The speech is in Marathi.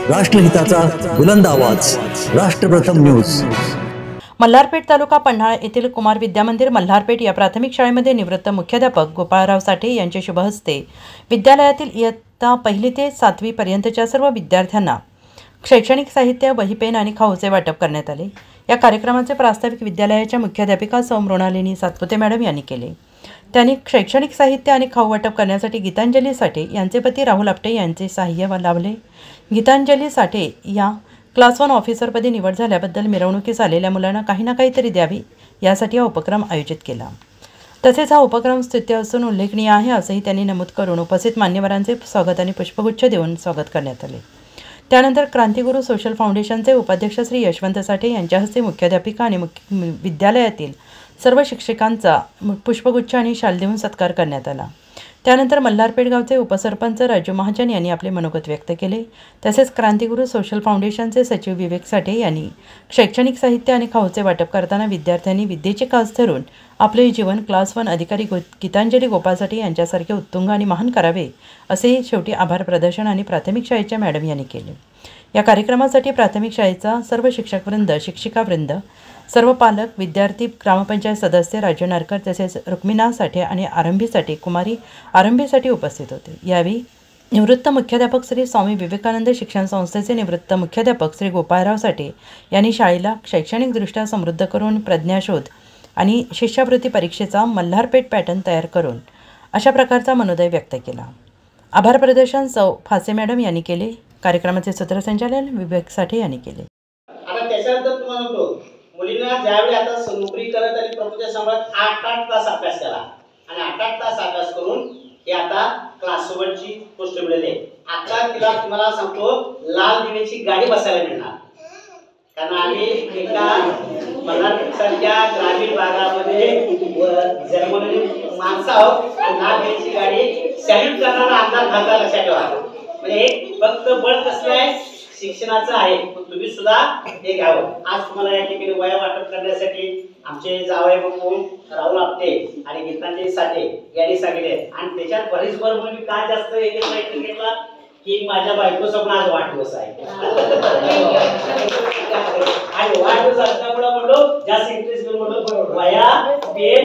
राष्ट्रहिताचा बुलंद आवाज, राष्ट्रप्रथम न्यूज। मल्हारपेठ तालुका पन्हाळा येथील कुमार विद्यामंदिर मल्हारपेठ या प्राथमिक शाळेमध्ये निवृत्त मुख्याध्यापक गोपाळराव साठे यांच्या शुभ हस्ते विद्यालयातील इयत्ता 1ली ते 7वी पर्यंतच्या सर्व विद्यार्थ्यांना शैक्षणिक साहित्य, वही, पेन आणि खाऊचे वाटप करण्यात आले। या कार्यक्रमाचे प्रास्ताविक विद्यालयाच्या मुख्याध्यापिका सौ मृणालिनी सातपुते मॅडम यांनी केले। त्यांनी शैक्षणिक साहित्य आणि खाऊ वाटप करण्यासाठी गीतांजली साठे यांचे पती राहुल आपटे यांचे सहाय्य लाभले। गीतांजली साठे या क्लास 1 ऑफिसरपदी निवड झाल्याबद्दल मिरवणुकीस आलेल्या मुलांना काही ना काहीतरी द्यावी यासाठी हा उपक्रम आयोजित केला। तसेच हा उपक्रम स्तुत्य असून उल्लेखनीय आहे असंही त्यांनी नमूद करून उपस्थित मान्यवरांचे स्वागत आणि पुष्पगुच्छ देऊन स्वागत करण्यात आले। त्यानंतर क्रांतिगुरू सोशल फाउंडेशनचे उपाध्यक्ष श्री यशवंत साठे यांच्या हस्ते मुख्याध्यापिका आणि विद्यालयातील सर्व शिक्षकांचा पुष्पगुच्छ आणि शाल देऊन सत्कार करण्यात आला। त्यानंतर मल्हारपेठ गावचे उपसरपंच राजू महाजन यांनी आपले मनोगत व्यक्त केले। तसेच क्रांतिगुरू सोशल फाउंडेशनचे सचिव विवेक साठे यांनी शैक्षणिक साहित्य आणि खाऊचे वाटप करताना विद्यार्थ्यांनी विद्येची कास धरून आपले जीवन क्लास 1 अधिकारी गीतांजली गोपाळ साठे यांच्यासारखे उत्तुंग आणि महान करावे असे शेवटी आभार प्रदर्शन आणि प्राथमिक शाळेच्या मॅडम यांनी केले। या कार्यक्रमासाठी प्राथमिक शाळेचा सर्व शिक्षकवृंद, शिक्षिकावृंद, सर्व पालक, विद्यार्थी, ग्रामपंचायत सदस्य राजू नारकर तसेच रुक्मिणा साठे आणि आरंभीसाठी कुमारी आरंभीसाठी उपस्थित होते। यावेळी निवृत्त मुख्याध्यापक श्री स्वामी विवेकानंद शिक्षण संस्थेचे निवृत्त मुख्याध्यापक श्री गोपाळराव साठे यांनी शाळेला शैक्षणिकदृष्ट्या समृद्ध करून प्रज्ञाशोध आणि शिष्यवृत्ती परीक्षेचा मल्हारपेठ पॅटर्न तयार करून अशा प्रकारचा मनोदय व्यक्त केला। आभार प्रदर्शन सौ फासे मॅडम यांनी केले। कार्यक्रमाचे सूत्रसंचालन विवेक साठे यांनी केले। आता त्याच्यानंतर तुम्हाला म्हणतो मुलींना ज्यावेळी आता नोकरी करत आणि प्रभूच्या समाजात 8 तास अभ्यास केला आणि 8 तास अभ्यास करून हे आता क्लास 7ची पोस्ट मिळाली। आता तिला तुम्हाला सांगतो लाल दिव्याची गाडी बसायला मिळणार, कारण आम्ही एका मल्हारपेठसारख्या ग्रामीण भागामध्ये जन्मलेली माणसं आहोत। लाल दिव्याची गाडी सॅल्यूट करणारा आमदार खासदार लक्षात ठेवा। म्हणजे फक्त बळ कसलं आहे, शिक्षणाचं आहे, पण तुम्ही सुद्धा हे घ्यावं। आज तुम्हाला या ठिकाणी वया वाटप करण्यासाठी आमचे जावई बापू राहुल आपटे आणि गीतांजली साठे यांनी सांगितले। आणि त्याच्यात बरीच बरोबर मी काय जास्त एक प्रयत्न केला की माझ्या बायकोचा पण आज वाढदिवस आहे आणि वाढदिवस असल्यामुळे म्हणलो जास्त इंटरेस्ट घेऊन म्हणलो वया पेन